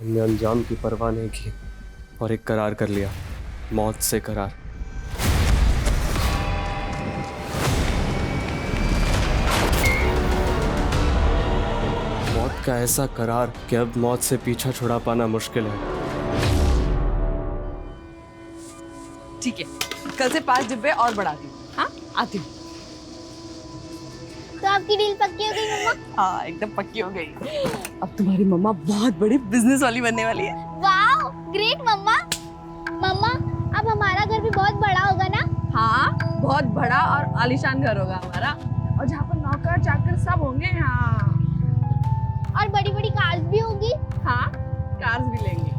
हमने अंजाम की परवाह नहीं की और एक करार कर लिया, मौत से करार। मौत का ऐसा करार कि अब मौत से पीछा छुड़ा पाना मुश्किल है। ठीक है, कल से 5 डिब्बे और बढ़ा दी। हाँ, आती हूँ। तो आपकी डील पक्की हो गई मम्मा? हाँ, एकदम पक्की हो गई। अब तुम्हारी मम्मा बहुत बड़ी बिजनेस वाली बनने वाली है। वाओ, ग्रेट मम्मा। मम्मा, अब हमारा घर भी बहुत बड़ा होगा ना? हाँ, बहुत बड़ा और आलीशान घर होगा हमारा, और जहाँ पर नौकर चाकर सब होंगे। हाँ, और बड़ी बड़ी कार्स भी होगी। हाँ, कार्स भी लेंगे।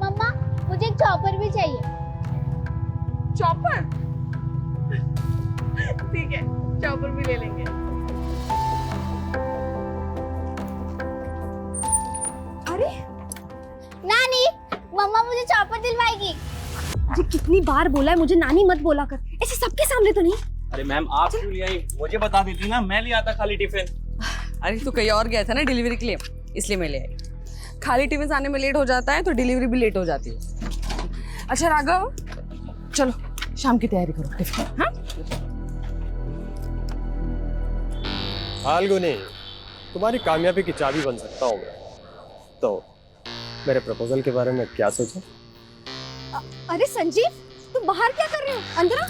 मम्मा, मुझे एक चॉपर भी चाहिए। चॉपर? ठीक है, चॉपर भी ले लेंगे। अरे नानी, मम्मा मुझे चॉपर दिलवाएगी। ये कितनी बार बोला है मुझे नानी मत बोला कर, ऐसे सबके सामने तो नहीं। अरे मैम, आप क्यों ले आई? मुझे बता देती ना, मैं ले आता खाली टिफिन। अरे तू कहीं और गया था ना डिलीवरी के लिए, इसलिए मैं ले आई। खाली टिफिन आने में लेट हो जाता है तो डिलीवरी भी लेट हो जाती है। अच्छा राघव, चलो शाम की तैयारी करो टिफिन। हाँ, फाल्गुनी, तुम्हारी कामयाबी की चाबी बन सकता हूँ मैं। तो मेरे प्रपोजल के बारे में क्या सोचा? अरे संजीव, तुम बाहर क्या कर रहे हो? अंदर आ।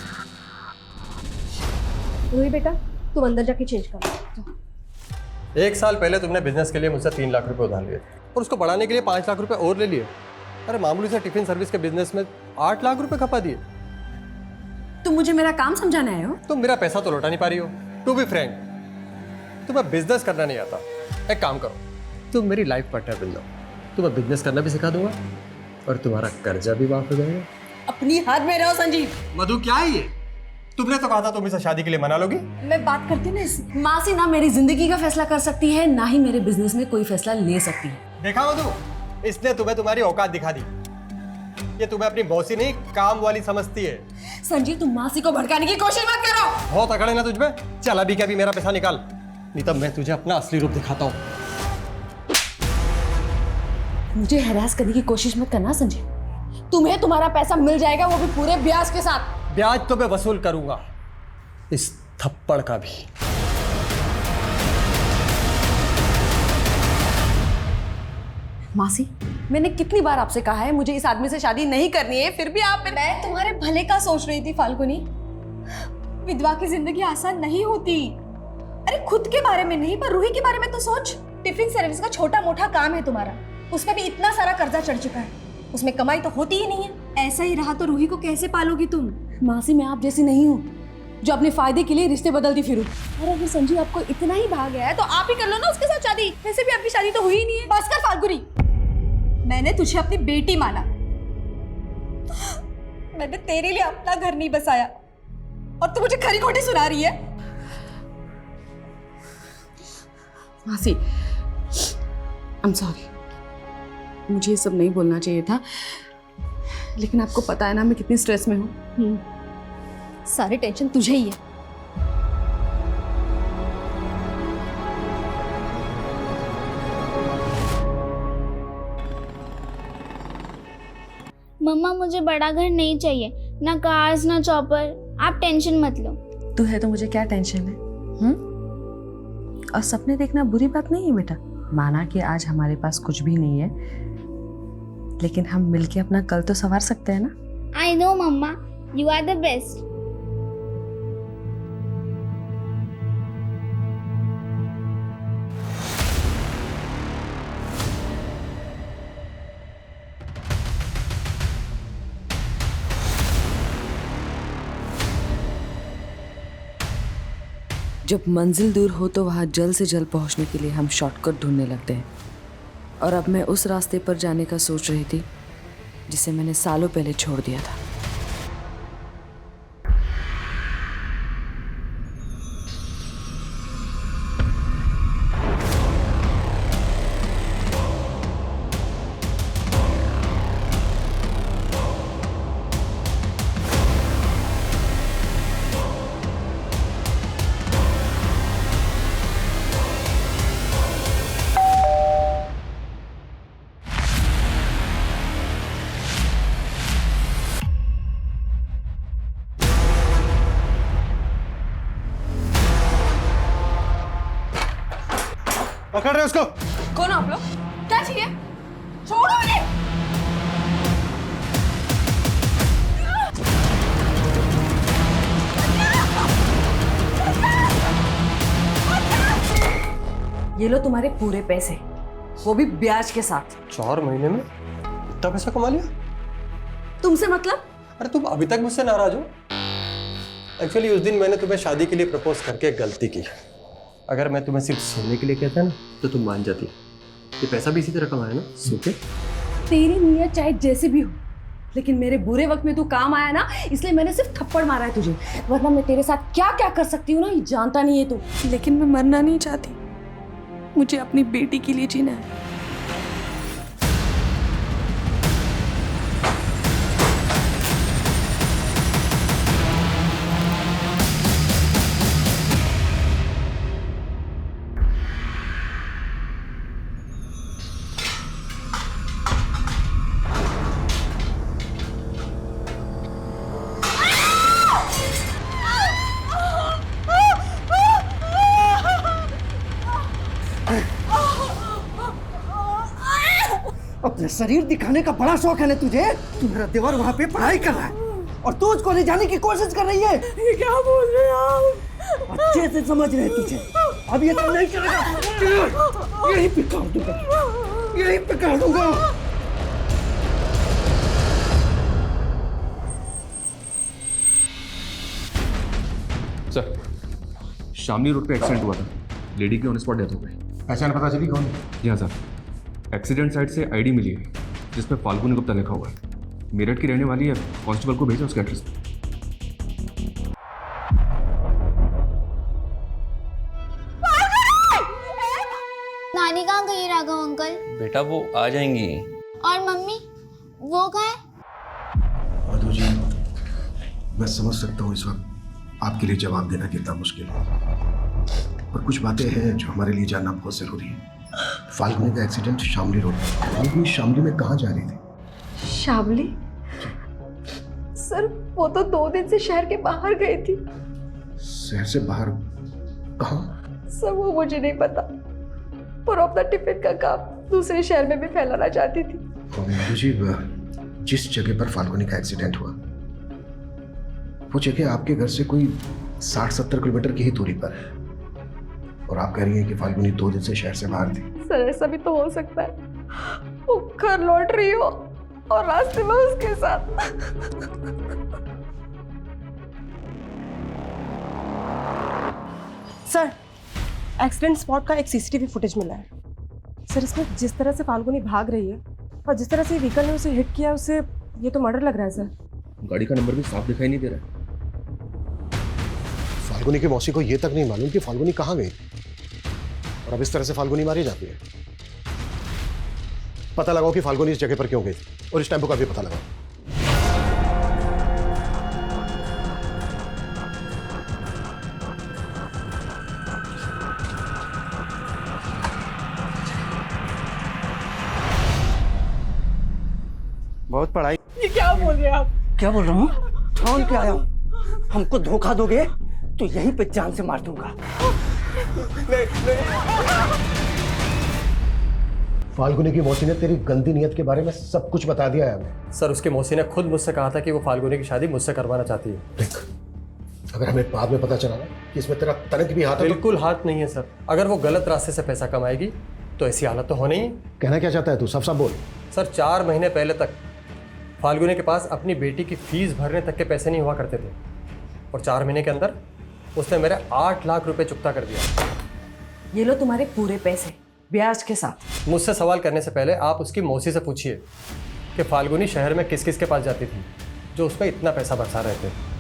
रोही बेटा, तुम अंदर जाके चेंज कर। 1 साल पहले तुमने बिजनेस के लिए मुझसे 3 लाख रुपए उधार लिए थे और उसको बढ़ाने के लिए 5 लाख रुपए और ले लिए। अरे मामूली से टिफिन सर्विस के बिजनेस में 8 लाख रुपए खपा दिए। तुम मुझे मेरा काम समझाने आए हो? तुम मेरा पैसा तो लौटा नहीं पा रही हो। टू बी फ्रैंक, तुम्हें बिजनेस करना नहीं आता। एक काम करो, तुम मेरी लाइफ पार्टनर बन जाओ, तुम्हें बिजनेस करना भी सिखा दूंगा और तुम्हारा कर्जा भी माफ हो जाएगा। अपनी हाथ में रहो संजीव। मधु, क्या है ये? तुमने तो कहा था तुम इसे शादी के लिए मना लोगी। मैं बात करती ना इससे। माँ से ना मेरी जिंदगी का फैसला कर सकती है, ना ही मेरे बिजनेस में कोई फैसला ले सकती है। देखा मधु, इसने तुम्हें तुम्हारी औकात दिखा दी। ये तुम्हें अपनी बॉसी नहीं, काम वाली समझती है। संजीव, तुम मासी को भड़काने की कोशिश मत करो। बहुत अकड़ है ना तुझमें। चल अभी क्या भी मेरा पैसा निकाल, नहीं तब मैं तुझे अपना असली रूप दिखाता हूँ। मुझे हैरास करने की कोशिश मत करना संजीव। तुम्हें तुम्हारा पैसा मिल जाएगा, वो भी पूरे ब्याज के साथ। ब्याज तो मैं वसूल करूंगा, इस थप्पड़ का भी। मासी, मैंने कितनी बार आपसे कहा है मुझे इस आदमी से शादी नहीं करनी है, फिर भी आप। मैं तुम्हारे भले का सोच रही थी फाल्गुनी। विधवा की जिंदगी आसान नहीं होती। अरे खुद के बारे में नहीं, पर रूही के बारे में तो सोच। टिफिन सर्विस का छोटा मोटा काम है तुम्हारा, उसमें भी इतना सारा कर्जा चढ़ चुका है, उसमें कमाई तो होती ही नहीं है। ऐसा ही रहा तो रूही को कैसे पालोगी तुम? मासी, मैं आप जैसी नहीं हूँ जो अपने फायदे के लिए रिश्ते बदलती फिरूं। और अगर संजीव आपको इतना ही भाग गया है तो आप ही कर लो ना उसके साथ शादी। वैसे भी आपकी शादी तो हुई ही नहीं है। बस कर फाल्गुनी, मैंने तुझे अपनी बेटी माना, मैंने तेरे लिए अपना घर नहीं बसाया और तू मुझे खरी खोटी सुना रही है। मासी, आई एम सॉरी, मुझे ये सब नहीं बोलना चाहिए था, लेकिन आपको पता है ना मैं कितनी स्ट्रेस में हूँ। सारी टेंशन तुझे ही है। मम्मा, मुझे बड़ा घर नहीं चाहिए, ना कार्स ना चॉपर। आप टेंशन मत लो। तू है तो मुझे क्या टेंशन है? और सपने देखना बुरी बात नहीं है बेटा। माना कि आज हमारे पास कुछ भी नहीं है, लेकिन हम मिलके अपना कल तो संवार सकते हैं ना। I know mamma, you are the best. जब मंजिल दूर हो तो वहाँ जल्द से जल्द पहुँचने के लिए हम शॉर्टकट ढूंढने लगते हैं, और अब मैं उस रास्ते पर जाने का सोच रही थी जिसे मैंने सालों पहले छोड़ दिया था। पकड़ रहे उसको। कौन आप लोग? क्या चाहिए? छोड़ो मुझे। ये लो तुम्हारे पूरे पैसे, वो भी ब्याज के साथ। 4 महीने में इतना पैसा कमा लिया? तुमसे मतलब? अरे तुम अभी तक मुझसे नाराज हो? एक्चुअली उस दिन मैंने तुम्हें शादी के लिए प्रपोज करके एक गलती की। अगर मैं तुम्हें सिर्फ सोने के लिए कहता ना तो तुम मान जाती। ये पैसा भी इसी तरह कमाया ना, सो के। तेरी नीयत चाहे जैसे भी हो, लेकिन मेरे बुरे वक्त में तू काम आया ना, इसलिए मैंने सिर्फ थप्पड़ मारा है तुझे, वरना मैं तेरे साथ क्या क्या कर सकती हूँ ना, ये जानता नहीं है तू। लेकिन मैं मरना नहीं चाहती, मुझे अपनी बेटी के लिए जीना है। अपना शरीर दिखाने का बड़ा शौक है ना तुझे। तुम्हारा देवर वहाँ पे पढ़ाई कर रहा है और तू उसको ले जाने की कोशिश कर रही है। ये क्या बोल रहे हो आप? अच्छे से समझ रहे तुझे। अब ये तो नहीं करेगा। यही पे काट दूंगा, यही पे काट दूंगा। सर, शामली रोड पे एक्सीडेंट हुआ था। लेडी की ऑन स्पॉट डेथ हो गई। पहचान पता चली कौन? जी हाँ सर, एक्सीडेंट साइट से आईडी मिली है जिसपे फाल्गुनी गुप्ता लिखा हुआ है। मेरठ की रहने वाली है। कांस्टेबल को भेजा उसके एड्रेस पे। नानी कहाँ गई राघव अंकल? बेटा वो आ जाएंगी। और मम्मी वो कहाँ है? मधु जी, मैं समझ सकता हूँ इस वक्त आपके लिए जवाब देना कितना मुश्किल है, पर कुछ बातें हैं जो हमारे लिए जानना बहुत जरूरी है। फाल्गुनी का एक्सीडेंट शामली रोड पर। फाल्गुनी शामली में कहाँ जा रही थी? शामली? सर वो तो 2 दिन से शहर के बाहर गई थी। शहर से बाहर कहाँ? सर वो मुझे नहीं पता, पर अपना टिफिन का काम दूसरे शहर में भी फैलाना चाहती थी। और मधु जी, जिस जगह पर फाल्गुनी का एक्सीडेंट हुआ वो जगह आपके घर से कोई 60-70 किलोमीटर की ही दूरी पर है, और आप कह रही हैं कि फाल्गुनी 2 दिन से शहर से बाहर थी। सर ऐसा भी तो हो सकता है वो घर लौट रही हो और रास्ते में उसके साथ। सर, एक्सीडेंट स्पॉट का एक सीसीटीवी फुटेज मिला है। सर इसमें जिस तरह से फाल्गुनी भाग रही है और जिस तरह से व्हीकल ने उसे हिट किया, उसे ये तो मर्डर लग रहा है सर। गाड़ी का नंबर भी साफ दिखाई नहीं दे रहा है। फाल्गुनी की मौसी को ये तक नहीं मालूम कि फाल्गुनी कहाँ गई, और अब इस तरह से फाल्गुनी मारी जाती है। पता लगाओ कि फाल्गुनी इस जगह पर क्यों गई और इस टेम्पो का भी पता लगाओ। बहुत पढ़ाई। ये क्या बोल रहे हैं आप? क्या बोल रहा हूँ? ठान के आया हूँ। हमको धोखा दोगे तो यहीं पे जान से मार दूंगा। फाल्गुनी की मौसी ने तेरी गंदी नीयत के बारे में सब कुछ बता दिया है हमें। सर उसकी मौसी ने खुद मुझसे कहा था कि वो फाल्गुनी की शादी मुझसे करवाना चाहती है। देख, अगर हमें बाद में पता चला ना कि इसमें तेरा तनिक भी हाथ है तो बिल्कुल हाथ नहीं है सर। अगर वो गलत रास्ते से पैसा कमाएगी तो ऐसी हालत तो होनी ही। कहना क्या चाहता है तू? सब बोल। सर 4 महीने पहले तक फाल्गुनी के पास अपनी बेटी की फीस भरने तक के पैसे नहीं हुआ करते थे, और 4 महीने के अंदर उसने मेरे 8 लाख रुपए चुकता कर दिया। ये लो तुम्हारे पूरे पैसे ब्याज के साथ। मुझसे सवाल करने से पहले आप उसकी मौसी से पूछिए कि फाल्गुनी शहर में किस किस के पास जाती थी जो उस पर इतना पैसा बरसा रहे थे।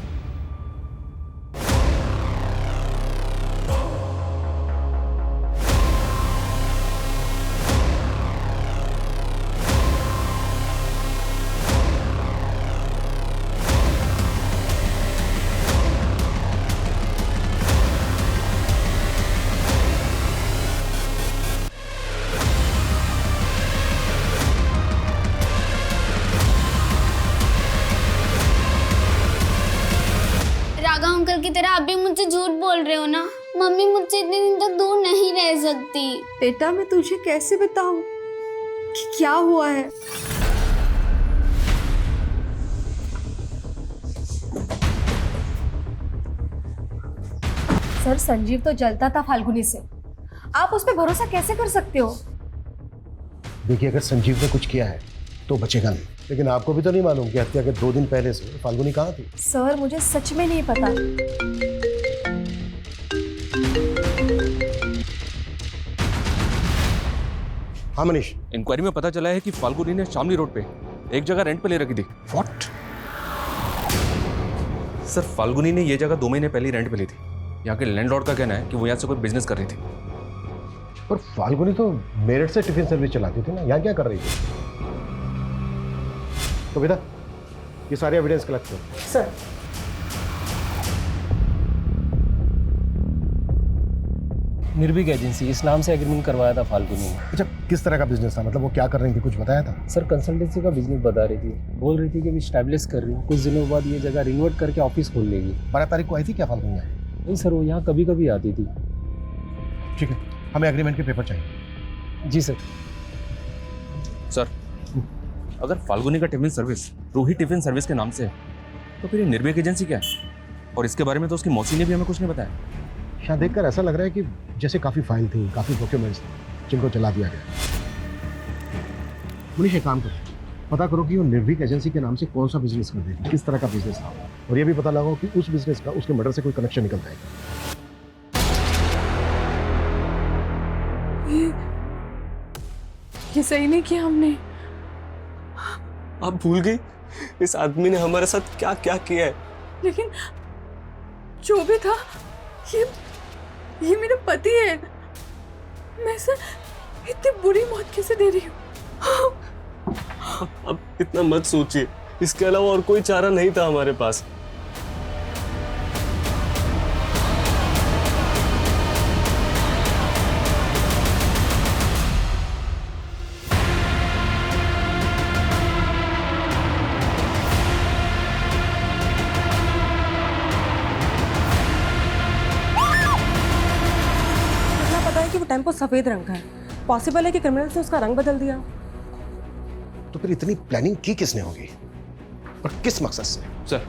राघव अंकल की तरह आप भी मुझसे झूठ बोल रहे हो ना? मम्मी मुझसे इतने दिन तक दूर नहीं रह सकती। बेटा मैं तुझे कैसे बताऊं कि क्या हुआ है। सर संजीव तो जलता था फाल्गुनी से, आप उस पर भरोसा कैसे कर सकते हो। देखिए, अगर संजीव ने कुछ किया है तो बचेगा नहीं, लेकिन आपको भी तो नहीं मालूम कि हत्या के 2 दिन पहले से फाल्गुनी कहाँ थी। सर मुझे सच में नहीं पता। हाँ मनीष। इंक्वायरी में पता चला है कि फाल्गुनी ने शामली रोड पे एक जगह रेंट पे ले रखी थी। व्हाट? सर फाल्गुनी ने ये जगह 2 महीने पहले ही रेंट पे ली थी। यहाँ के लैंडलॉर्ड का कहना है कि वो यहाँ से कोई बिजनेस कर रही थी। पर फाल्गुनी तो मेरठ से टिफिन सर्विस चलाती थी ना, यहाँ क्या कर रही थी? तो बेटा ये सारे एविडेंस कलेक्ट करो। सर निर्भीक एजेंसी इस नाम से एग्रीमेंट करवाया था फाल्गुनी ने। अच्छा, किस तरह का बिजनेस था? मतलब वो क्या कर रही थी, कुछ बताया था? सर कंसल्टेंसी का बिजनेस बता रही थी, बोल रही थी कि अभी स्टैब्लिश कर रही हूँ, कुछ दिनों बाद ये जगह रिनोवेट करके ऑफिस खोल लेगी। 12 तारीख को आई थी क्या फाल्गुनी? नहीं सर, वो यहाँ कभी कभी आती थी। ठीक है, हमें एग्रीमेंट के पेपर चाहिए। जी सर। सर अगर फाल्गुनी का tiffin service Roohi tiffin service के नाम से है तो फिर ये निर्भीक एजेंसी क्या है? और इसके बारे में तो उसकी मौसी ने भी हमें कुछ नहीं बताया। शायद देखकर ऐसा लग रहा है कि जैसे काफ़ी फाइल थी, काफ़ी डॉक्यूमेंट्स थे जिनको जला दिया गया। मनीष एक काम करो, पता करो कि वो निर्भीक एजेंसी के नाम से कौन सा बिजनेस कर रही थी, किस तरह का बिजनेस था, और ये भी पता लगाओ कि उस बिजनेस का उसके मर्डर से कोई कनेक्शन निकलता है। ये सही नहीं किया हमने। आप भूल गई इस आदमी ने हमारे साथ क्या क्या किया है। लेकिन जो भी था ये मेरा पति है। मैं इसे इतनी बुरी मौत कैसे दे रही हूँ। अब इतना मत सोचिए, इसके अलावा और कोई चारा नहीं था हमारे पास। टेम्पो सफेद रंग का है, पॉसिबल है कि क्रिमिनल्स ने उसका रंग बदल दिया। तो फिर इतनी प्लानिंग की किसने होगी और किस मकसद से? सर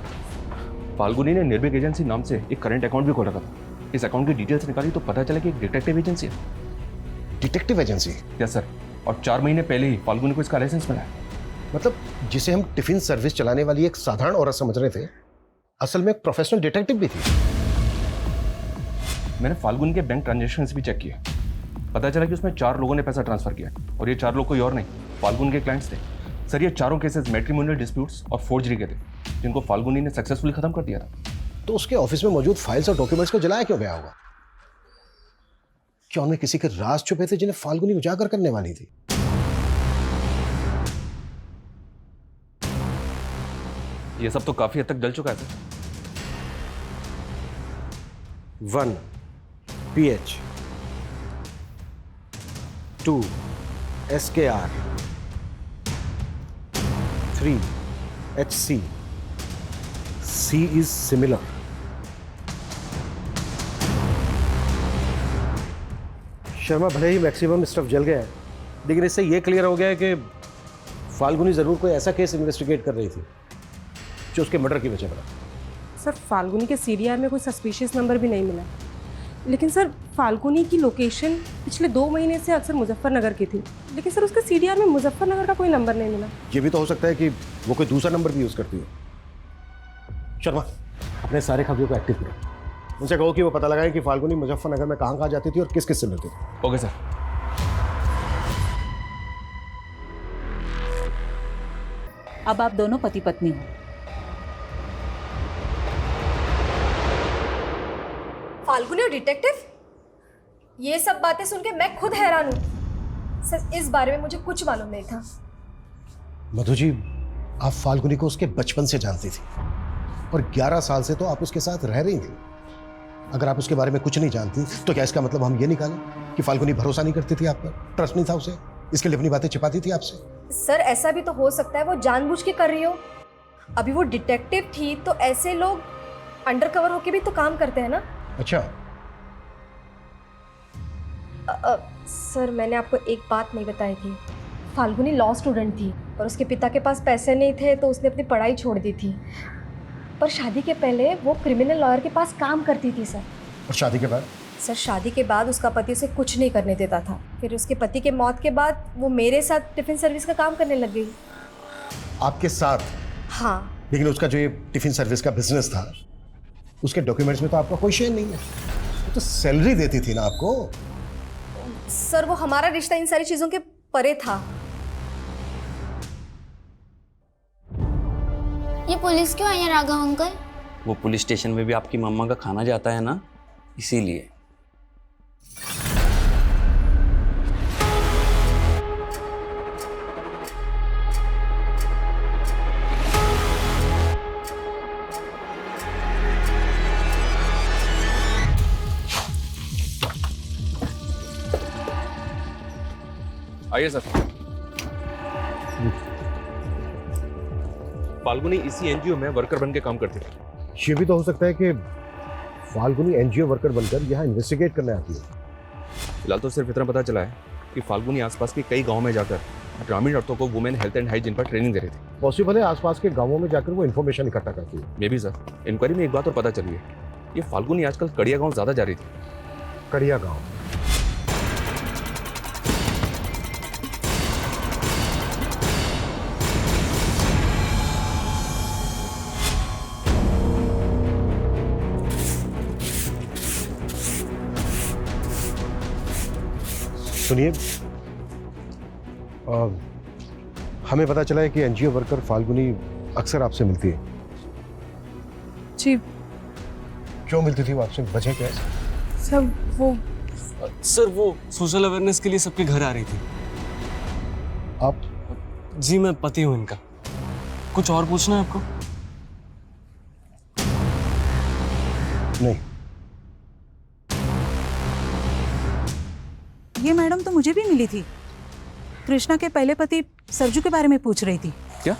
फाल्गुनी ने निर्भीक एजेंसी नाम से एक करंट अकाउंट भी खोला था। इस अकाउंट की डिटेल्स निकाली तो पता चला कि एक डिटेक्टिव एजेंसी है। Detective agency? यस सर, और 4 महीने पहले ही फाल्गुनी को इसका लाइसेंस मिला है। मतलब जिसे हम टिफिन सर्विस चलाने वाली एक साधारण औरत समझ रहे थे, असल में एक प्रोफेशनल डिटेक्टिव भी थी। मैंने फाल्गुनी के बैंक ट्रांजेक्शंस भी चेक किए, पता चला कि उसमें 4 लोगों ने पैसा ट्रांसफर किया, और ये 4 लोग कोई और नहीं, फाल्गुनी के क्लाइंट्स थे। सर ये चारों केसेस मैट्रिमोनियल डिस्प्यूट्स और फोर्जरी के थे, जिनको फाल्गुनी ने सक्सेसफुली खत्म कर दिया था। तो उसके ऑफिस में मौजूद फाइल्स और डॉक्यूमेंट्स को जलाया क्यों गया होगा? क्या उनमें किसी के राज छुपे थे जिन्हें फाल्गुनी उजागर करने वाली थी? ये सब तो काफी हद तक जल चुका है sir. 1 PH 2 SKR 3 HC C is similar। Sharma, भले ही मैक्सिमम स्टफ जल गया है, लेकिन इससे ये क्लियर हो गया है कि फाल्गुनी जरूर कोई ऐसा केस इन्वेस्टिगेट कर रही थी जो उसके मर्डर की वजह बना। सर फाल्गुनी के सीडीआर में कोई सस्पिशियस नंबर भी नहीं मिला, लेकिन सर फाल्गुनी की लोकेशन पिछले 2 महीने से अक्सर मुजफ्फरनगर की थी, लेकिन सर उसके सीडीआर में मुजफ्फरनगर का कोई नंबर नहीं मिला। ये भी तो हो सकता है कि वो कोई दूसरा नंबर भी यूज़ करती हो। शर्मा, अपने सारे खबरों को एक्टिव करो, उनसे कहो कि वो पता लगाएं कि फाल्गुनी मुजफ्फरनगर में कहाँ जाती थी और किस किस से मिलती थी। Okay sir. अब आप दोनों पति पत्नी हो। फाल्गुनी और डिटेक्टिव, ये सब बातें सुन के मैं खुद हैरान हूँ। सर इस बारे में मुझे कुछ मालूम नहीं था। मधु जी, आप फाल्गुनी को उसके बचपन से जानती थी और 11 साल से तो आप उसके साथ रह रही थी। अगर आप उसके बारे में कुछ नहीं जानती तो क्या इसका मतलब हम ये निकालें कि फाल्गुनी भरोसा नहीं करती थी आप पर, ट्रस्ट नहीं था उसे, इसके लिए अपनी बातें छिपाती थी आपसे? सर ऐसा भी तो हो सकता है वो जानबूझ के कर रही हो। अभी वो डिटेक्टिव थी तो ऐसे लोग अंडरकवर होके भी तो काम करते हैं ना। अच्छा, सर मैंने आपको एक बात नहीं बताई थी। फाल्गुनी लॉ स्टूडेंट थी और उसके पिता के पास पैसे नहीं थे तो उसने अपनी पढ़ाई छोड़ दी थी। पर शादी के पहले वो क्रिमिनल लॉयर के पास काम करती थी सर। और शादी के बाद? सर शादी के बाद उसका पति उसे कुछ नहीं करने देता था। फिर उसके पति के मौत के बाद वो मेरे साथ टिफ़िन सर्विस का काम करने लग गई। आपके साथ? हाँ। लेकिन उसका जो ये टिफिन सर्विस का बिजनेस था, उसके डॉक्यूमेंट्स में तो आपका कोई शेयर नहीं है। वो तो सैलरी देती थी ना आपको। सर वो हमारा रिश्ता इन सारी चीज़ों के परे था। ये पुलिस क्यों आई है राघव अंकल? वो पुलिस स्टेशन में भी आपकी मम्मा का खाना जाता है ना, इसीलिए। आइए सर। फाल्गुनी इसी एनजीओ में वर्कर बन के काम करती थी। ये भी तो हो सकता है कि फाल्गुनी एनजीओ वर्कर बनकर यहाँ इन्वेस्टिगेट करने आती है। फिलहाल तो सिर्फ इतना पता चला है कि फाल्गुनी आसपास के कई गांव में जाकर ग्रामीण औरतों को वुमेन हेल्थ एंड हाइजीन पर ट्रेनिंग दे रही थी। पॉसिबल है आसपास के गांवों में जाकर वो इन्फॉर्मेशन इकट्ठा करती है। मे भी सर। इंक्वायरी में एक बात और पता चली है, ये फाल्गुनी आजकल कड़िया गांव ज्यादा जा रही थी। कड़िया गांव? सुनिए, हमें पता चला है कि एनजीओ वर्कर फाल्गुनी अक्सर आपसे मिलती है। जी। क्यों मिलती थी वो आपसे? वजह क्या है? सर वो सोशल अवेयरनेस के लिए सबके घर आ रही थी। आप? जी मैं पति हूँ इनका। कुछ और पूछना है आपको? नहीं। ये मैडम तो मुझे भी मिली थी। कृष्णा के पहले पति सरजू के बारे में पूछ रही थी। क्या?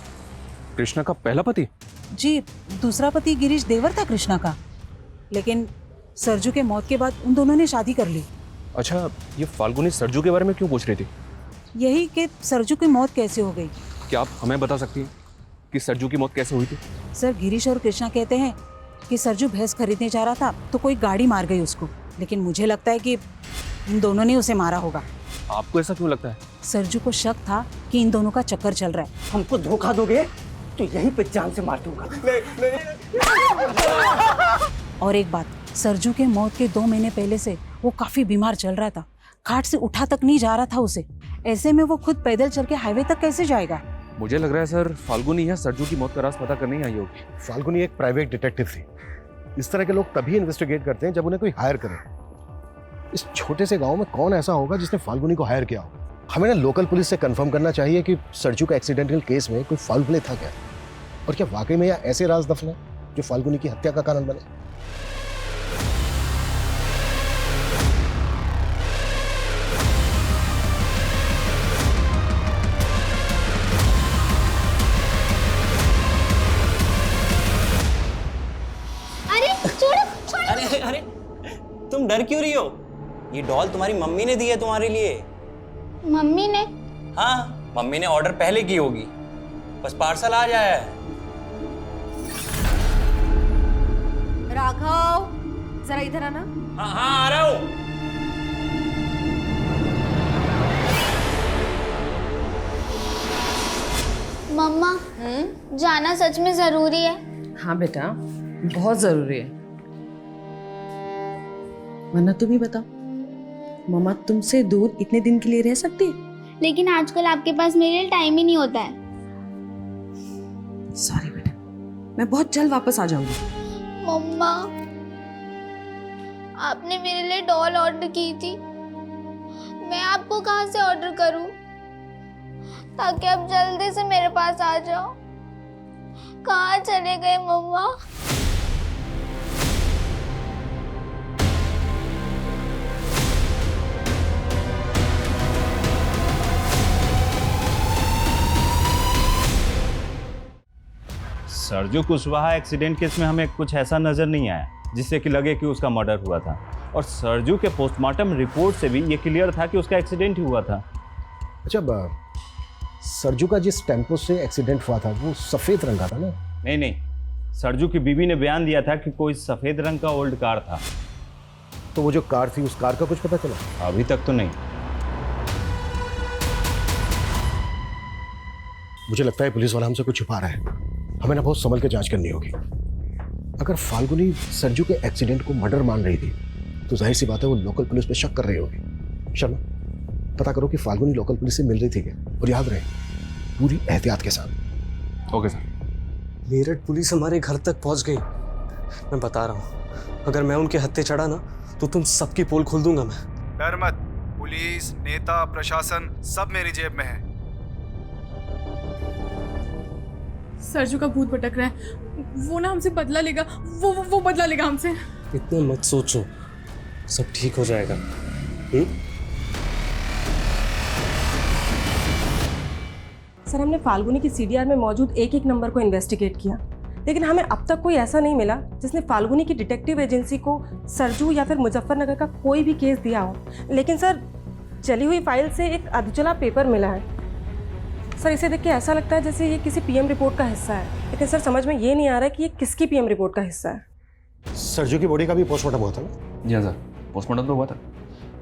कृष्णा का पहला पति? जी, दूसरा पति गिरीश देवर था कृष्णा का, लेकिन सरजू के मौत के बाद उन दोनों ने शादी कर ली। अच्छा, ये फाल्गुनी सरजू के बारे में क्यों पूछ रही थी? यही कि सरजू की मौत कैसे हो गई। क्या आप हमें बता सकती हैं कि सरजू की मौत कैसे हुई थी? सर गिरीश और कृष्णा कहते हैं कि सरजू भैंस खरीदने जा रहा था तो कोई गाड़ी मार गई उसको, लेकिन मुझे लगता है कि इन दोनों ने उसे मारा होगा। आपको ऐसा क्यों लगता है? सरजू को शक था कि इन दोनों का चक्कर चल रहा है। हमको धोखा दोगे तो यहीं पे जान से मार दूंगा। और एक बात, सरजू के मौत के 2 महीने पहले से वो काफी बीमार चल रहा था। खाट से उठा तक नहीं जा रहा था उसे। ऐसे में वो खुद पैदल चल के हाईवे तक कैसे जाएगा? मुझे लग रहा है सर फाल्गुनी या सरजू की मौत का राज पता करने ही आई होगी। फाल्गुनी एक प्राइवेट डिटेक्टिव थी। इस तरह के लोग तभी इन्वेस्टिगेट करते हैं जब उन्हें कोई हायर करे। इस छोटे से गांव में कौन ऐसा होगा जिसने फाल्गुनी को हायर किया हो? हमें ना लोकल पुलिस से कंफर्म करना चाहिए कि सरजू का एक्सीडेंटल केस में कोई फाउल प्ले था क्या, और क्या वाकई में या ऐसे राज दफन है जो फाल्गुनी की हत्या का कारण बने। अरे अरे तुम डर क्यों रही हो? ये डॉल तुम्हारी मम्मी ने दी है तुम्हारे लिए। मम्मी ने? हाँ, मम्मी ने ऑर्डर पहले की होगी, बस पार्सल आ जाया है। राघव जरा इधर आना। हाँ हाँ आ रहा हूँ। मम्मा, जाना सच में जरूरी है? हाँ बेटा, बहुत जरूरी है। वरना तुम ही बताओ, मम्मा तुमसे दूर इतने दिन के लिए रह सकती है? लेकिन आजकल आपके पास मेरे लिए टाइम ही नहीं होता है। सॉरी बेटा, मैं बहुत जल्द वापस आ जाऊंगी। मम्मा, आपने मेरे लिए डॉल ऑर्डर की थी, मैं आपको कहाँ से ऑर्डर करूं ताकि आप जल्दी से मेरे पास आ जाओ? कहाँ चले गए मम्मा? सरजू कुशवाहा एक्सीडेंट केस में हमें कुछ ऐसा नजर नहीं आया। जिससे कि लगे कि उसका मर्डर हुआ था। और सरजू के पोस्टमार्टम रिपोर्ट से भी ये क्लियर था कि उसका एक्सीडेंट ही हुआ था। अच्छा, सरजू का जिस टेम्पो से एक्सीडेंट हुआ था वो सफ़ेद रंग का था ना? नहीं नहीं, सरजू की बीवी ने बयान दिया था कि कोई सफ़ेद रंग का ओल्ड कार था। तो वो जो कार थी, उस कार का कुछ पता चला? अभी तक तो नहीं। मुझे लगता है पुलिस वाला हमसे कुछ छुपा रहा है। हमें ना बहुत संभल के जांच करनी होगी। अगर फाल्गुनी सरजू के एक्सीडेंट को मर्डर मान रही थी तो जाहिर सी बात है वो लोकल पुलिस पे शक कर रही होगी। शर्मा, पता करो कि फाल्गुनी लोकल पुलिस से मिल रही थी क्या, और याद रहे पूरी एहतियात के साथ। Okay sir. मेरठ पुलिस हमारे घर तक पहुंच गई। मैं बता रहा हूँ, अगर मैं उनके हत्थे चढ़ा ना तो तुम सबकी पोल खोल दूंगा मैं। डर मत, पुलिस, नेता, प्रशासन सब मेरी जेब में है। सरजू का भूत भटक रहा है, वो ना हमसे बदला लेगा, वो बदला लेगा हमसे। इतना मत सोचो, सब ठीक हो जाएगा। सर, हमने फाल्गुनी की सीडीआर में मौजूद एक एक नंबर को इन्वेस्टिगेट किया, लेकिन हमें अब तक कोई ऐसा नहीं मिला जिसने फाल्गुनी की डिटेक्टिव एजेंसी को सरजू या फिर मुजफ्फरनगर का कोई भी केस दिया हो। लेकिन सर, जली हुई फाइल से एक अधजला पेपर मिला है। सर, इसे देख के ऐसा लगता है जैसे ये किसी पीएम रिपोर्ट का हिस्सा है, लेकिन सर समझ में ये नहीं आ रहा है कि ये किसकी पीएम रिपोर्ट का हिस्सा है। सरजू की बॉडी का भी पोस्टमार्टम हुआ था ना? जी हाँ सर, पोस्टमार्टम तो हुआ था,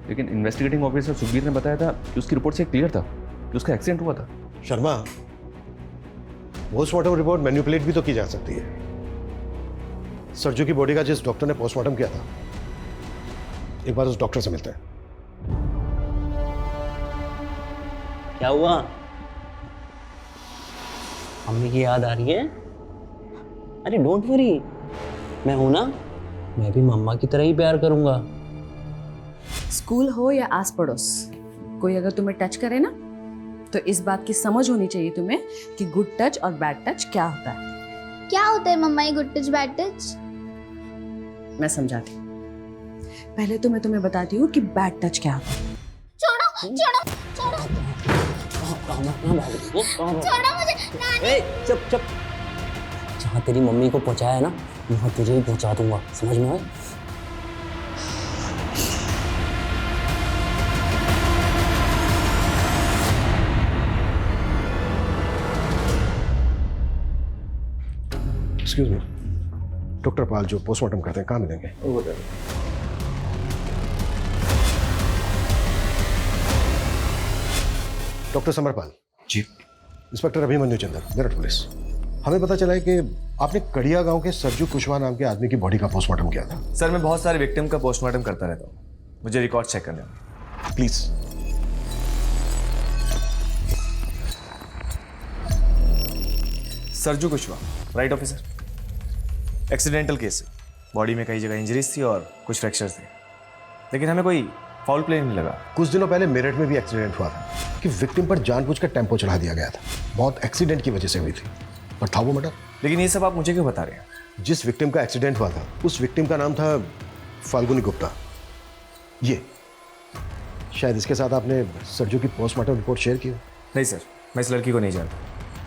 लेकिन इन्वेस्टिगेटिंग ऑफिसर सुखबीर ने बताया था कि उसकी रिपोर्ट से क्लियर था कि उसका एक्सीडेंट हुआ था। शर्मा, पोस्टमार्टम रिपोर्ट मैनिपुलेट भी तो की जा सकती है। सरजू की बॉडी का जिस डॉक्टर ने पोस्टमार्टम किया था, एक बार उस डॉक्टर से मिलते हैं। क्या हुआ? मम्मी की याद आ रही है? अरे डोंट वरी, मैं हूं ना, मैं भी मम्मा की तरह ही प्यार करूंगा। स्कूल हो या आस पड़ोस, कोई अगर तुम्हें टच करे ना तो इस बात की समझ होनी चाहिए तुम्हें कि गुड टच और बैड टच क्या होता है। क्या होता है मम्मा ये गुड टच बैड टच? मैं समझाती हूँ। पहले तो मैं तुम्हें बताती हूँ कि बैड टच क्या होता है। छोड़ो छोड़ो छोड़ो छोड़ो मुझे नानी। चुप चुप, जहाँ तेरी मम्मी को पहुँचाया ना वहाँ तुझे भी पहुँचा दूंगा, समझ में आया? एक्सक्यूज मी, डॉक्टर पाल जो पोस्टमार्टम करते हैं कहाँ मिलेंगे? Doctor Samarpal ji. Inspector Abhimanyu Chander, Meerut police. हमें पता चला है कि आपने कड़िया गांव के सरजू कुशवाहा नाम के आदमी की बॉडी का पोस्टमार्टम किया था। सर, मैं बहुत सारे विक्टिम का पोस्टमार्टम करता रहता हूँ, मुझे रिकॉर्ड चेक करने में। Please. Sarju Kushwaha, right officer? Accidental case है, बॉडी में कई जगह इंजरीज थी और कुछ फ्रैक्चर्स थे, लेकिन हमें कोई फाउल प्ले नहीं लगा। कुछ दिनों पहले मेरठ में भी एक्सीडेंट हुआ था कि विक्टिम पर जानबूझकर टेम्पो चढ़ा दिया गया था। बहुत एक्सीडेंट की वजह से हुई थी, पर था वो मर्डर। लेकिन ये सब आप मुझे क्यों बता रहे हैं? जिस विक्टिम का एक्सीडेंट हुआ था उस विक्टिम का नाम था फाल्गुनी गुप्ता। ये शायद इसके साथ आपने सरजू की पोस्टमार्टम रिपोर्ट शेयर की हो। नहीं सर, मैं इस लड़की को नहीं जानता,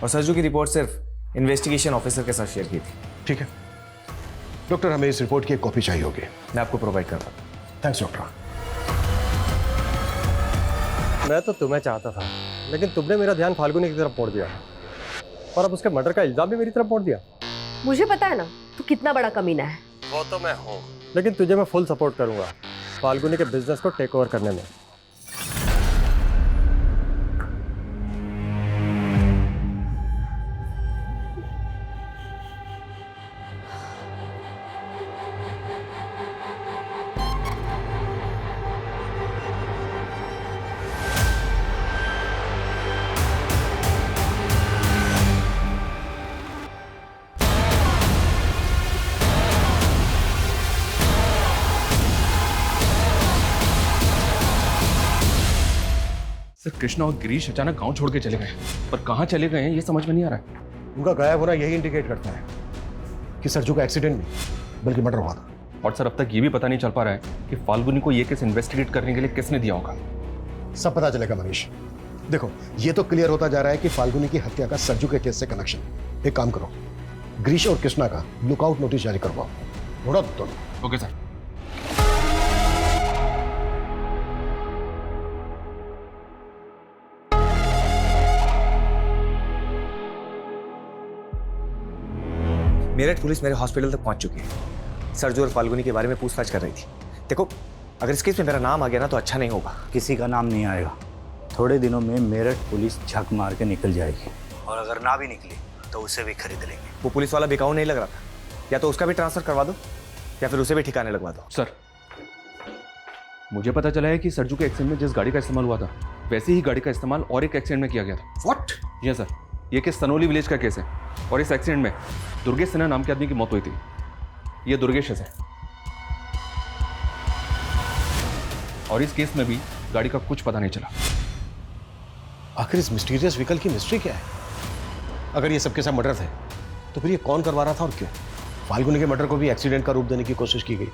और सरजू की रिपोर्ट सिर्फ इन्वेस्टिगेशन ऑफिसर के साथ शेयर की थी। ठीक है डॉक्टर, हमें इस रिपोर्ट की एक कॉपी चाहिए होगी। मैं आपको प्रोवाइड करता हूँ। Thanks doctor. मैं तो तुम्हें चाहता था, लेकिन तुमने मेरा ध्यान फाल्गुनी की तरफ मोड़ दिया, और अब उसके मर्डर का इल्जाम भी मेरी तरफ मोड़ दिया। मुझे पता है ना तू कितना बड़ा कमीना है। वो तो मैं हूँ, लेकिन तुझे मैं फुल सपोर्ट करूंगा फाल्गुनी के बिजनेस को टेक ओवर करने में। सर, कृष्णा और गिरीश अचानक गांव छोड़ के चले गए, पर कहाँ चले गए हैं ये समझ में नहीं आ रहा है। उनका गायब होना यही इंडिकेट करता है कि सरजू का एक्सीडेंट नहीं बल्कि मर्डर हुआ था। और सर, अब तक ये भी पता नहीं चल पा रहा है कि फाल्गुनी को ये केस इन्वेस्टिगेट करने के लिए किसने दिया होगा। सब पता चलेगा मनीष। देखो, ये तो क्लियर होता जा रहा है कि फाल्गुनी की हत्या का सरजू के केस से कनेक्शन। एक काम करो, गिरीश और कृष्णा का लुकआउट नोटिस जारी करवाओ। दोनों ओके सर। मेरठ पुलिस मेरे हॉस्पिटल तक पहुंच चुकी है। सरजू और फाल्गुनी के बारे में पूछताछ कर रही थी। देखो, अगर इस केस में मेरा नाम आ गया ना तो अच्छा नहीं होगा। किसी का नाम नहीं आएगा। थोड़े दिनों में मेरठ पुलिस झक मार के निकल जाएगी, और अगर ना भी निकली तो उसे भी खरीद लेंगे। वो पुलिस वाला बिकाऊ नहीं लग रहा था, या तो उसका भी ट्रांसफर करवा दो या फिर उसे भी ठिकाने लगवा दो। सर, मुझे पता चला है कि सरजू के एक्सीडेंट में जिस गाड़ी का इस्तेमाल हुआ था वैसी ही गाड़ी का इस्तेमाल और एक एक्सीडेंट में किया गया था। व्हाट? जी सर, ये केस सनोली विलेज का केस है और इस एक्सीडेंट में दुर्गेश सिन्हा नाम के आदमी की मौत हुई थी। ये दुर्गेश है और इस केस में भी गाड़ी का कुछ पता नहीं चला। आखिर इस मिस्टीरियस व्हीकल की मिस्ट्री क्या है? अगर ये सबके सब मर्डर थे तो फिर ये कौन करवा रहा था और क्यों? फाल्गुनी के मर्डर को भी एक्सीडेंट का रूप देने की कोशिश की गई।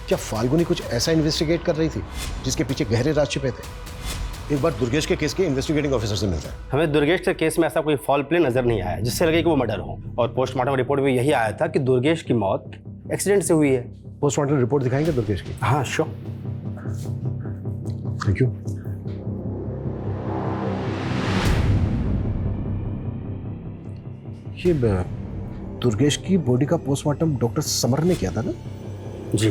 क्या फाल्गुनी कुछ ऐसा इन्वेस्टिगेट कर रही थी जिसके पीछे गहरे राज छिपे थे? एक बार दुर्गेश के केस के इन्वेस्टिगेटिंग ऑफिसर से मिलता है। हमें दुर्गेश के केस में ऐसा कोई फॉल प्ले नजर नहीं आया जिससे लगे कि वो मर्डर हो, और पोस्टमार्टम रिपोर्ट में यही आया था कि दुर्गेश की मौत एक्सीडेंट से हुई है। पोस्टमार्टम रिपोर्ट दिखाएंगे दुर्गेश की? हाँ श्योर। Thank you. ये दुर्गेश की बॉडी का पोस्टमार्टम डॉक्टर समर ने किया था ना? जी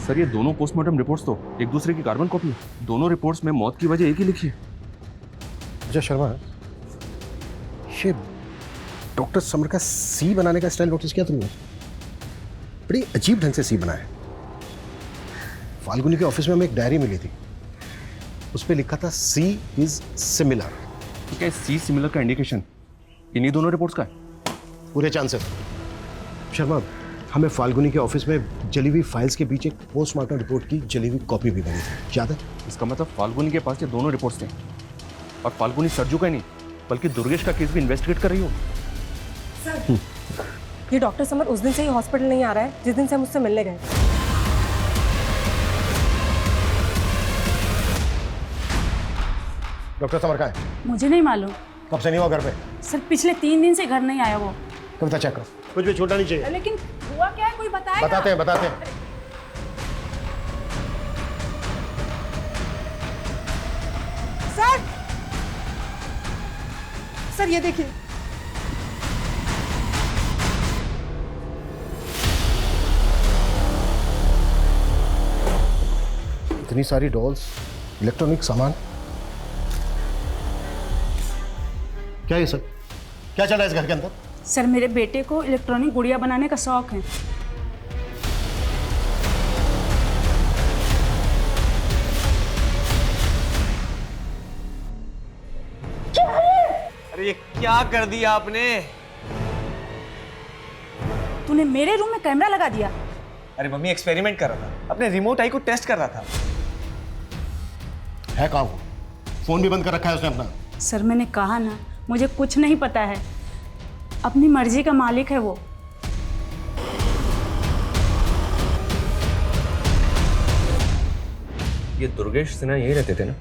सर, ये दोनों पोस्टमार्टम रिपोर्ट्स तो एक दूसरे की कार्बन कॉपी है। दोनों रिपोर्ट्स में मौत की वजह एक ही लिखी है। अच्छा शर्मा, ये डॉक्टर समर का सी बनाने का स्टाइल नोटिस किया तुमने? बड़ी अजीब ढंग से सी बनाया। फाल्गुनी के ऑफिस में हमें एक डायरी मिली थी, उस पर लिखा था सी इज सिमिलर। तो क्या सी सिमिलर का इंडिकेशन इन्हीं दोनों रिपोर्ट्स का है? पूरे चांसेस। शर्मा, हमें फाल्गुनी के ऑफिस में जली हुई फाइल्स के बीच एक पोस्टमार्टम रिपोर्ट की जली हुई कॉपी भी बनी थी, याद है? इसका मतलब फाल्गुनी के पास ये दोनों रिपोर्ट्स थे और फाल्गुनी सरजू का ही नहीं बल्कि दुर्गेश का केस भी इन्वेस्टिगेट कर रही हो। सर, ये डॉक्टर समर उस दिन से ही हॉस्पिटल नहीं आ रहा है जिस दिन से हम उससे मिलने गए। डॉक्टर समर कहाँ है? मुझे नहीं मालूम। कब से नहीं हुआ घर पे? सर, पिछले 3 दिन से घर नहीं आया वो। कविता चेक करो, कुछ भी छूटना नहीं चाहिए। लेकिन हुआ क्या है, कोई बताएगा? बताते हैं। सर ये देखिए। इतनी सारी डॉल्स, इलेक्ट्रॉनिक सामान, क्या ये सब? क्या चल रहा है इस घर के अंदर? सर, मेरे बेटे को इलेक्ट्रॉनिक गुड़िया बनाने का शौक है। अरे ये क्या कर दिया आपने? तूने मेरे रूम में कैमरा लगा दिया। अरे मम्मी एक्सपेरिमेंट कर रहा था, अपने रिमोट आई को टेस्ट कर रहा था। है कहाँ वो? फोन भी बंद कर रखा है उसने अपना। सर, मैंने कहा ना, मुझे कुछ नहीं पता है। अपनी मर्जी का मालिक है वो। ये दुर्गेश सिन्हा यहीं रहते थे ना?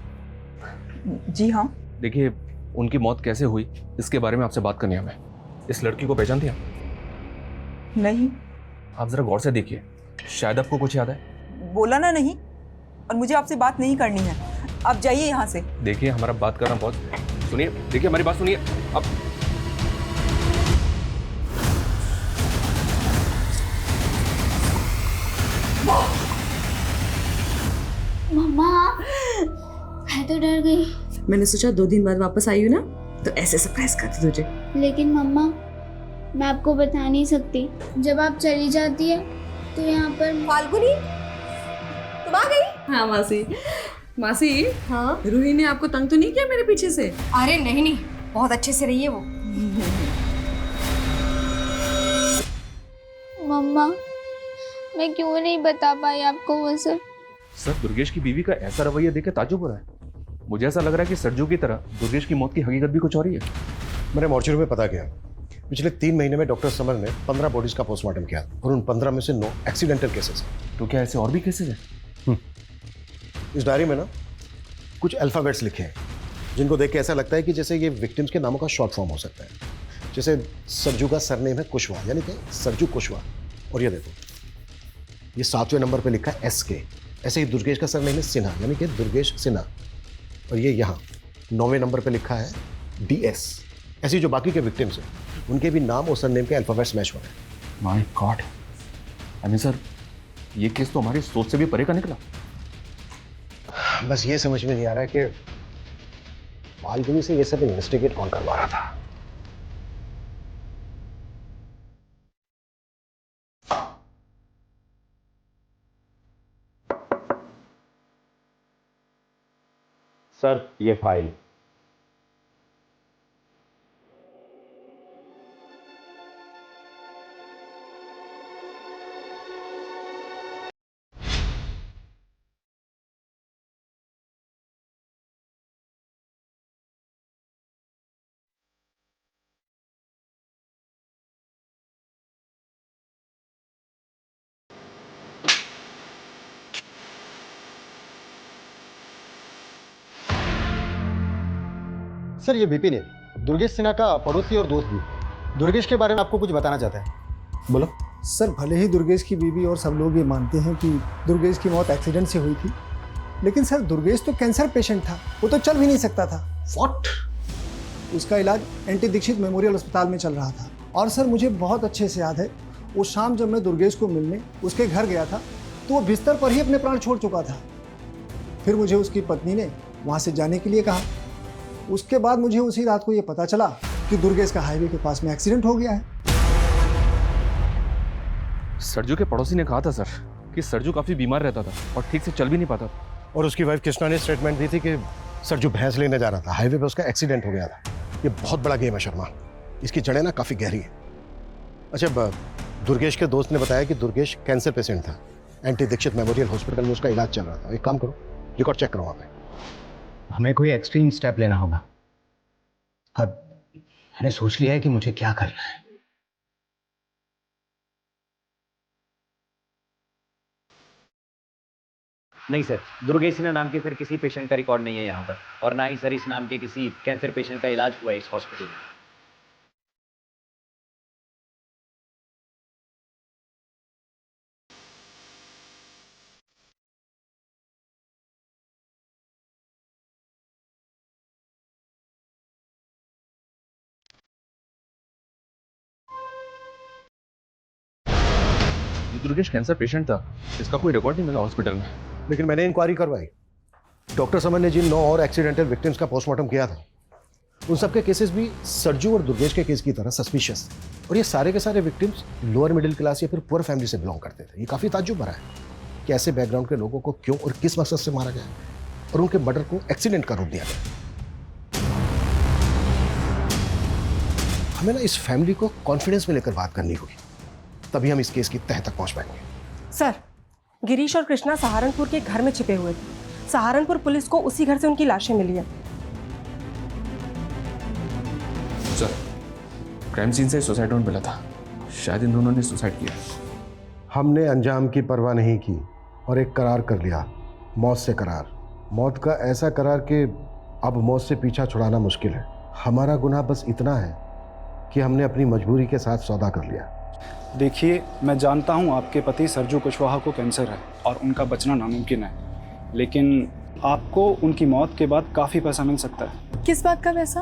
जी हाँ। देखिए, उनकी मौत कैसे हुई इसके बारे में आपसे बात करनी है हमें। इस लड़की को पहचानती हैं? नहीं। आप जरा गौर से देखिए, शायद आपको कुछ याद है। बोला ना नहीं, और मुझे आपसे बात नहीं करनी है। आप जाइए यहाँ से। देखिए, हमारा बात करना बहुत, सुनिए, देखिए हमारी बात सुनिए। अब मम्मा, मैं तो डर गई। मैंने सोचा 2 दिन बाद वापस आई हूँ ना, तो ऐसे सरप्राइज करती तुझे। लेकिन मम्मा, मैं आपको बता नहीं सकती। जब आप चली जाती है तो यहाँ पर फाल्गुनी, तुम आ गई? हाँ मासी। मासी, हाँ, रूही ने आपको तंग तो नहीं किया मेरे पीछे से? अरे नहीं, बहुत अच्छे से रही है वो। मम्मा, मैं क्यों नहीं बता पाई आपको वो सब? सर, दुर्गेश की बीवी का ऐसा रवैया देख के ताज्जुब हो रहा है। मुझे ऐसा लग रहा है कि सरजू की तरह दुर्गेश की मौत की हकीकत भी कुछ और ही है। मैंने मॉर्चरी में पता किया, पिछले 3 महीने में डॉक्टर समर ने 15 बॉडीज का पोस्टमार्टम किया और उन 15 में से 9 एक्सीडेंटल केसेस हैं। तो क्या ऐसे और भी केसेस हैं? इस डायरी में ना कुछ अल्फाबेट्स लिखे हैं जिनको देख के ऐसा लगता है कि जैसे ये विक्टिम्स के नामों का शॉर्ट फॉर्म हो सकता है। जैसे सरजू का सरनेम है कुशवाहा, यानी कि सरजू कुशवाहा। और ये देखो, ये 7वें नंबर पे लिखा है SK। ऐसे ही दुर्गेश का सरनेम है सिन्हा, यानी कि दुर्गेश सिन्हा। और ये यहाँ 9वें नंबर पे लिखा है DS। ऐसे ही जो बाकी के विक्टिम्स हैं उनके भी नाम और सरनेम के अल्फाबेट्स मैच हो रहे हैं। My God, I mean sir, ये केस तो हमारी सोच से भी परे का निकला। बस ये समझ में नहीं आ रहा है कि फाल्गुनी से ये सब इन्वेस्टिगेट कौन करवा रहा था। सर ये फाइल। सर ये विपिन है, दुर्गेश सिन्हा का पड़ोसी और दोस्त भी। दुर्गेश के बारे में आपको कुछ बताना चाहता है। बोलो। सर भले ही दुर्गेश की बीवी और सब लोग ये मानते हैं कि दुर्गेश की मौत एक्सीडेंट से हुई थी, लेकिन सर दुर्गेश तो कैंसर पेशेंट था, वो तो चल भी नहीं सकता था। व्हाट? उसका इलाज एनटी दीक्षित मेमोरियल अस्पताल में चल रहा था। और सर मुझे बहुत अच्छे से याद है, वो शाम जब मैं दुर्गेश को मिलने उसके घर गया था तो वो बिस्तर पर ही अपने प्राण छोड़ चुका था। फिर मुझे उसकी पत्नी ने वहाँ से जाने के लिए कहा। उसके बाद मुझे उसी रात को ये पता चला कि दुर्गेश का हाईवे के पास में एक्सीडेंट हो गया है। सरजू के पड़ोसी ने कहा था सर कि सरजू काफी बीमार रहता था और ठीक से चल भी नहीं पाता था। और उसकी वाइफ कृष्णा ने स्टेटमेंट दी थी कि सरजू भैंस लेने जा रहा था, हाईवे पे उसका एक्सीडेंट हो गया था। ये बहुत बड़ा गेम है शर्मा, इसकी जड़ें ना काफी गहरी है। अच्छा, दुर्गेश के दोस्त ने बताया कि दुर्गेश कैंसर पेशेंट था, एनटी दीक्षित मेमोरियल हॉस्पिटल में उसका इलाज चल रहा था। एक काम करो, रिकॉर्ड चेक करो वहाँ पे। हमें कोई एक्सट्रीम स्टेप लेना होगा। अब मैंने सोच लिया है कि मुझे क्या करना है। नहीं सर, दुर्गेश सिन्हा नाम के फिर किसी पेशेंट का रिकॉर्ड नहीं है यहाँ पर, और ना ही सर इस नाम के किसी कैंसर पेशेंट का इलाज हुआ है इस हॉस्पिटल में। दुर्गेश कैंसर पेशेंट था, इसका कोई रिकॉर्ड नहीं मिला हॉस्पिटल में। लेकिन मैंने इंक्वायरी करवाई। डॉक्टर समन ने जिन 9 और एक्सीडेंटल विक्टिम्स का पोस्टमार्टम किया था, उन सबके केसेस भी सरजू और दुर्गेश के केस की तरह सस्पिशियस थे। और ये सारे के सारे विक्टिम्स लोअर मिडिल क्लास या फिर पुअर फैमिली से बिलोंग करते थे। ये काफ़ी ताज्जुब भरा है कि ऐसे बैकग्राउंड के लोगों को क्यों और किस मकसद से मारा गया और उनके मर्डर को एक्सीडेंट का रूप दिया गया। हमें ना इस फैमिली को कॉन्फिडेंस में लेकर बात करनी होगी, तभी हम इस केस की तह तक पहुंच पाएंगे। सर, गिरीश और कृष्णा सहारनपुर के घर में छिपे हुए थे। सहारनपुर पुलिस को उसी घर से उनकी लाशें मिली हैं। सर, क्राइम सीन से सुसाइड नोट मिला था, शायद इन दोनों ने सुसाइड किया। हमने अंजाम की परवाह नहीं की और एक करार कर लिया, मौत से करार। मौत का ऐसा करार कि अब मौत से पीछा छुड़ाना मुश्किल है। हमारा गुनाह बस इतना है कि हमने अपनी मजबूरी के साथ सौदा कर लिया। देखिए, मैं जानता हूँ आपके पति सरजू कुशवाहा को कैंसर है और उनका बचना नामुमकिन है, लेकिन आपको उनकी मौत के बाद काफ़ी पैसा मिल सकता है। किस बात का पैसा?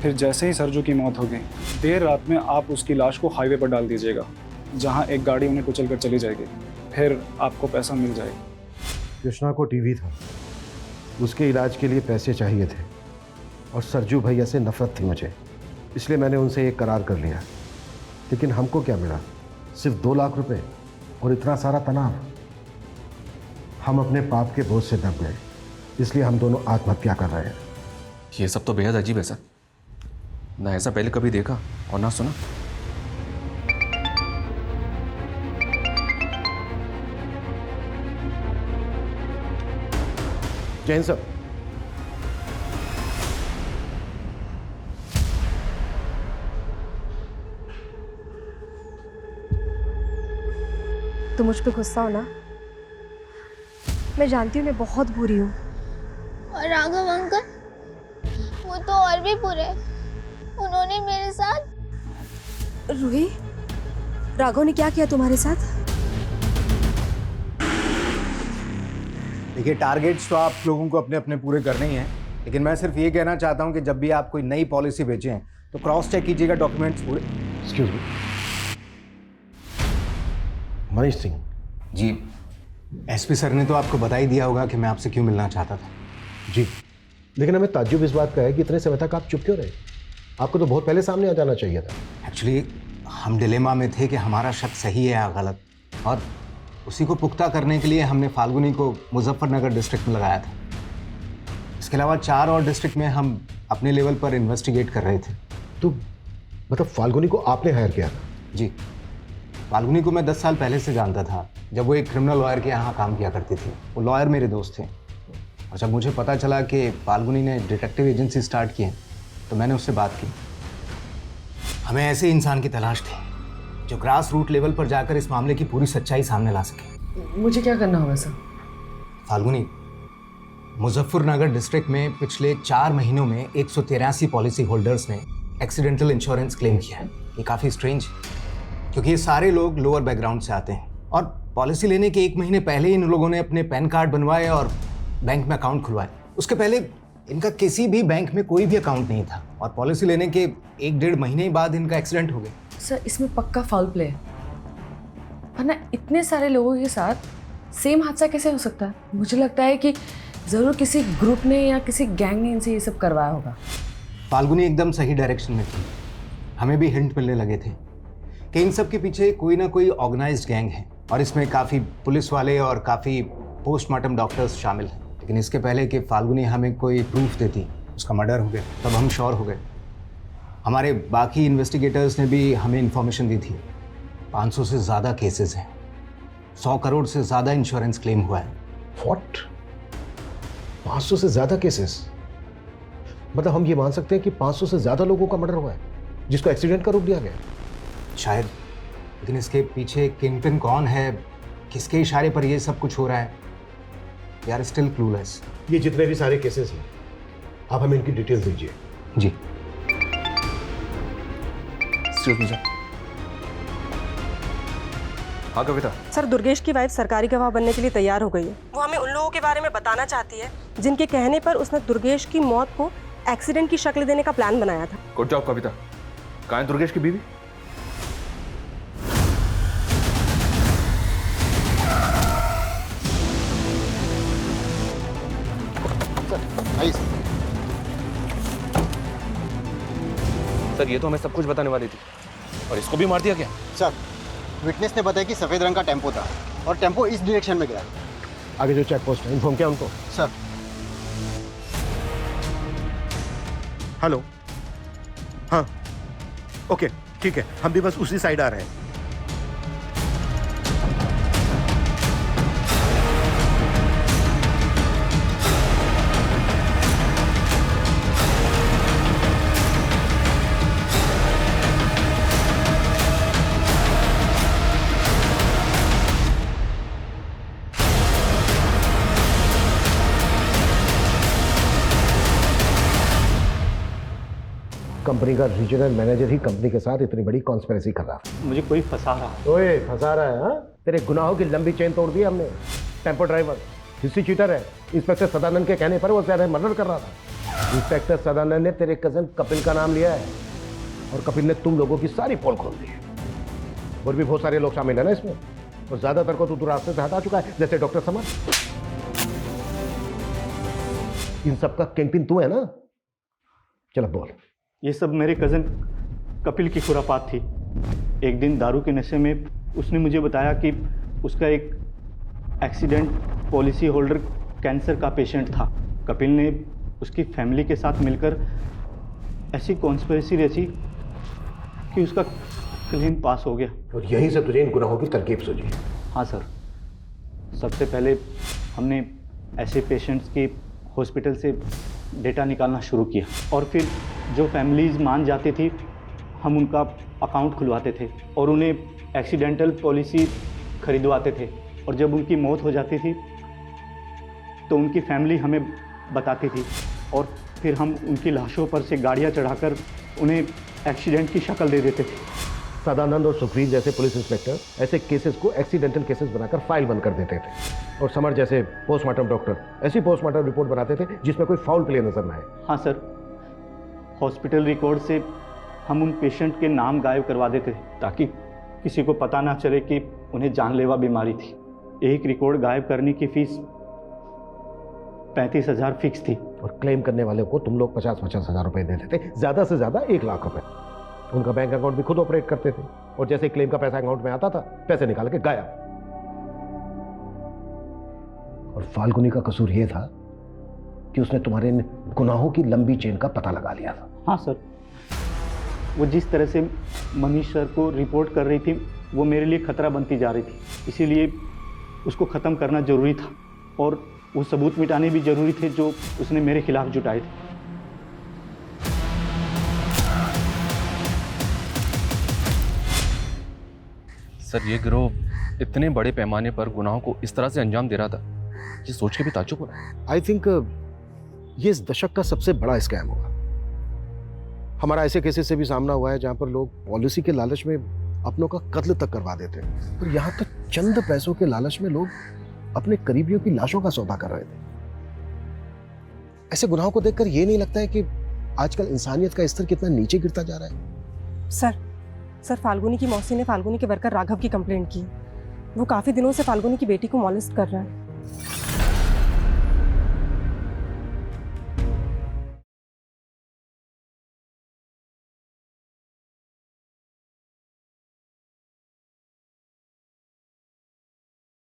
फिर जैसे ही सरजू की मौत हो गई, देर रात में आप उसकी लाश को हाईवे पर डाल दीजिएगा, जहाँ एक गाड़ी उन्हें कुचल कर चली जाएगी। फिर आपको पैसा मिल जाएगा। कृष्णा को टीवी था, उसके इलाज के लिए पैसे चाहिए थे और सरजू भैया से नफरत थी मुझे, इसलिए मैंने उनसे एक करार कर लिया। लेकिन हमको क्या मिला? सिर्फ 2 लाख रुपए और इतना सारा तनाव। हम अपने पाप के बोझ से दब गए, इसलिए हम दोनों आत्महत्या कर रहे हैं। ये सब तो बेहद अजीब है सर, ना ऐसा पहले कभी देखा और ना सुना। जैन साहब, तुम मुझ पे गुस्सा हो ना? मैं जानती हूँ मैं बहुत बुरी हूँ। और राघव अंकल, वो तो और भी बुरे। उन्होंने मेरे साथ। रूही, राघव ने क्या किया तुम्हारे साथ? देखिए, टारगेट्स तो आप लोगों को अपने अपने पूरे करने ही हैं, लेकिन मैं सिर्फ ये कहना चाहता हूँ कि जब भी आप कोई नई पॉलिसी बेचें तो क्रॉस चेक कीजिएगा डॉक्यूमेंट्स पूरे। Excuse me, Manish Singh ji, SP sir ने तो आपको बता ही दिया होगा कि मैं आपसे क्यों मिलना चाहता था। जी, लेकिन हमें ताज्जुब इस बात का है कि इतने समय तक आप चुप क्यों रहे? आपको तो बहुत पहले सामने आ जाना चाहिए था। एक्चुअली हम डिलेमा में थे कि हमारा शक सही है या गलत, और उसी को पुख्ता करने के लिए हमने फाल्गुनी को मुजफ्फरनगर डिस्ट्रिक्ट में लगाया था। इसके अलावा 4 और डिस्ट्रिक्ट में हम अपने लेवल पर इन्वेस्टिगेट कर रहे थे। तो मतलब फाल्गुनी को आपने हायर किया था? जी, फाल्गुनी को मैं 10 साल पहले से जानता था, जब वो एक क्रिमिनल लॉयर के यहाँ काम किया करती थी। वो लॉयर मेरे दोस्त थे, और जब मुझे पता चला कि फाल्गुनी ने डिटेक्टिव एजेंसी स्टार्ट की है तो मैंने उससे बात की। हमें ऐसे इंसान की तलाश थी जो ग्रास रूट लेवल पर जाकर इस मामले की पूरी सच्चाई सामने ला सके। मुझे क्या करना होगा सर? फाल्गुनी, मुजफ्फरनगर डिस्ट्रिक्ट में पिछले 4 महीनों में 183 पॉलिसी होल्डर्स ने एक्सीडेंटल इंश्योरेंस क्लेम किया है। ये काफ़ी स्ट्रेंज है, क्योंकि ये सारे लोग लोअर बैकग्राउंड से आते हैं, और पॉलिसी लेने के 1 महीने पहले ही इन लोगों ने अपने पैन कार्ड बनवाए और बैंक में अकाउंट खुलवाए। उसके पहले इनका किसी भी बैंक में कोई भी अकाउंट नहीं था, और पॉलिसी लेने के 1-1.5 महीने बाद इनका एक्सीडेंट हो गया। सर, इसमें पक्का फाउल प्ले है, वरना इतने सारे लोगों के साथ सेम हादसा कैसे हो सकता है? मुझे लगता है कि ज़रूर किसी ग्रुप ने या किसी गैंग ने इनसे ये सब करवाया होगा। फाल्गुनी एकदम सही डायरेक्शन में थी। हमें भी हिंट मिलने लगे थे कि इन सब के पीछे कोई ना कोई ऑर्गेनाइज्ड गैंग है, और इसमें काफ़ी पुलिस वाले और काफ़ी पोस्टमार्टम डॉक्टर्स शामिल हैं। लेकिन इसके पहले कि फाल्गुनी हमें कोई प्रूफ देती, उसका मर्डर हो गया, तब हम श्योर हो गए। हमारे बाकी इन्वेस्टिगेटर्स ने भी हमें इन्फॉर्मेशन दी थी। 500 से ज़्यादा केसेस हैं, 100 करोड़ से ज़्यादा इंश्योरेंस क्लेम हुआ है। व्हाट? 500 से ज़्यादा केसेस? मतलब हम ये मान सकते हैं कि 500 से ज़्यादा लोगों का मर्डर हुआ है जिसको एक्सीडेंट का रूप दिया गया? शायद, लेकिन इसके पीछे किंगपिन कौन है, किसके इशारे पर ये सब कुछ हो रहा है, वी आर स्टिल क्लूलेस। ये जितने भी सारे केसेस हैं, आप हमें इनकी डिटेल्स दीजिए। जी। हाँ कविता। सर, दुर्गेश की वाइफ सरकारी गवाह बनने के लिए तैयार हो गई है। वो हमें उन लोगों के बारे में बताना चाहती है जिनके कहने पर उसने दुर्गेश की मौत को एक्सीडेंट की शक्ल देने का प्लान बनाया था। गुड जॉब कविता। कहाँ है दुर्गेश की बीवी? सर, ये तो हमें सब कुछ बताने वाली थी, और इसको भी मार दिया क्या? सर, विटनेस ने बताया कि सफ़ेद रंग का टेम्पो था और टेम्पो इस डायरेक्शन में गया। आगे जो चेक पोस्ट है, इन्फॉर्म किया उनको? सर। हेलो, हाँ, ओके, ठीक है, हम भी बस उसी साइड आ रहे हैं। कंपनी का रीजनल मैनेजर ही कंपनी के साथ इतनी बड़ी कॉन्स्पिरेसी कर रहा है। मुझे कोई फंसा रहा है। ओए, फंसा रहा है? हाँ, तेरे गुनाहों की लंबी चेन तोड़ दी हमने। टेम्पो ड्राइवर हिस्ट्री चीटर है। इंस्पेक्टर सदानंद के कहने पर वो तेरे मर्डर कर रहा था। इंस्पेक्टर सदानंद ने तेरे कजन कपिल का नाम लिया है, और कपिल ने तुम लोगों की सारी पोल खोल दी है। और भी बहुत सारे लोग शामिल है ना इसमें, और ज्यादातर को तू रास्ते से हटा चुका है, जैसे डॉक्टर समर। इन सबका किंगपिन तू है ना? चलो बोल। ये सब मेरे कज़न कपिल की खुरापात थी। एक दिन दारू के नशे में उसने मुझे बताया कि उसका एक एक्सीडेंट पॉलिसी होल्डर कैंसर का पेशेंट था। कपिल ने उसकी फैमिली के साथ मिलकर ऐसी कॉन्स्पिरेसी रची कि उसका क्लेम पास हो गया। और यहीं से तुझे इन गुनाहों की तरकीब सूझी? हाँ सर, सबसे पहले हमने ऐसे पेशेंट्स की हॉस्पिटल से डेटा निकालना शुरू किया, और फिर जो फैमिलीज़ मान जाती थी हम उनका अकाउंट खुलवाते थे और उन्हें एक्सीडेंटल पॉलिसी खरीदवाते थे। और जब उनकी मौत हो जाती थी तो उनकी फैमिली हमें बताती थी, और फिर हम उनकी लाशों पर से गाड़ियाँ चढ़ाकर उन्हें एक्सीडेंट की शक्ल दे देते थे। सदानंद और सुखवीर जैसे पुलिस इंस्पेक्टर ऐसे केसेस को एक्सीडेंटल केसेस बनाकर फाइल बंद कर देते थे, और समर जैसे पोस्टमार्टम डॉक्टर ऐसी पोस्टमार्टम रिपोर्ट बनाते थे जिसमें कोई फाउल प्ले नजर ना आए। हाँ सर, हॉस्पिटल रिकॉर्ड से हम उन पेशेंट के नाम गायब करवा देते थे ताकि किसी को पता ना चले कि उन्हें जानलेवा बीमारी थी। एक रिकॉर्ड गायब करने की फीस 35,000 फिक्स थी, और क्लेम करने वाले को तुम लोग 50-50 हजार रुपए दे देते, ज्यादा से ज्यादा 1 लाख रुपए। उनका बैंक अकाउंट भी खुद ऑपरेट करते थे, और जैसे क्लेम का पैसा अकाउंट में आता था पैसे निकाल के गायब। और फाल्गुनी का कसूर यह था कि उसने तुम्हारे इन गुनाहों की लंबी चेन का पता लगा लिया था। हाँ सर, वो जिस तरह से मनीष सर को रिपोर्ट कर रही थी वो मेरे लिए खतरा बनती जा रही थी, इसीलिए उसको ख़त्म करना जरूरी था, और वो सबूत मिटाने भी जरूरी थे जो उसने मेरे खिलाफ जुटाए थे। सर ये गिरोह इतने बड़े पैमाने पर गुनाहों को इस तरह से अंजाम दे रहा था, ये सोच के भी ताज्जुब हो रहा है। आई थिंक ये इस दशक का सबसे बड़ा स्कैम होगा। हमारा ऐसे केसेस से भी सामना हुआ है जहां पर लोग पॉलिसी के लालच में अपनों का कत्ल तक करवा देते हैं, और यहां तक चंद पैसों के लालच में लोग अपने करीबियों की लाशों का सौदा कर रहे थे। ऐसे गुनाहों को देखकर ये नहीं लगता है कि आजकल इंसानियत का स्तर कितना नीचे गिरता जा रहा है? सर फाल्गुनी की मौसी ने फाल्गुनी के वर्कर राघव की कंप्लेंट की। वो काफ़ी दिनों से फाल्गुनी की बेटी को मॉलेस्ट कर रहा है।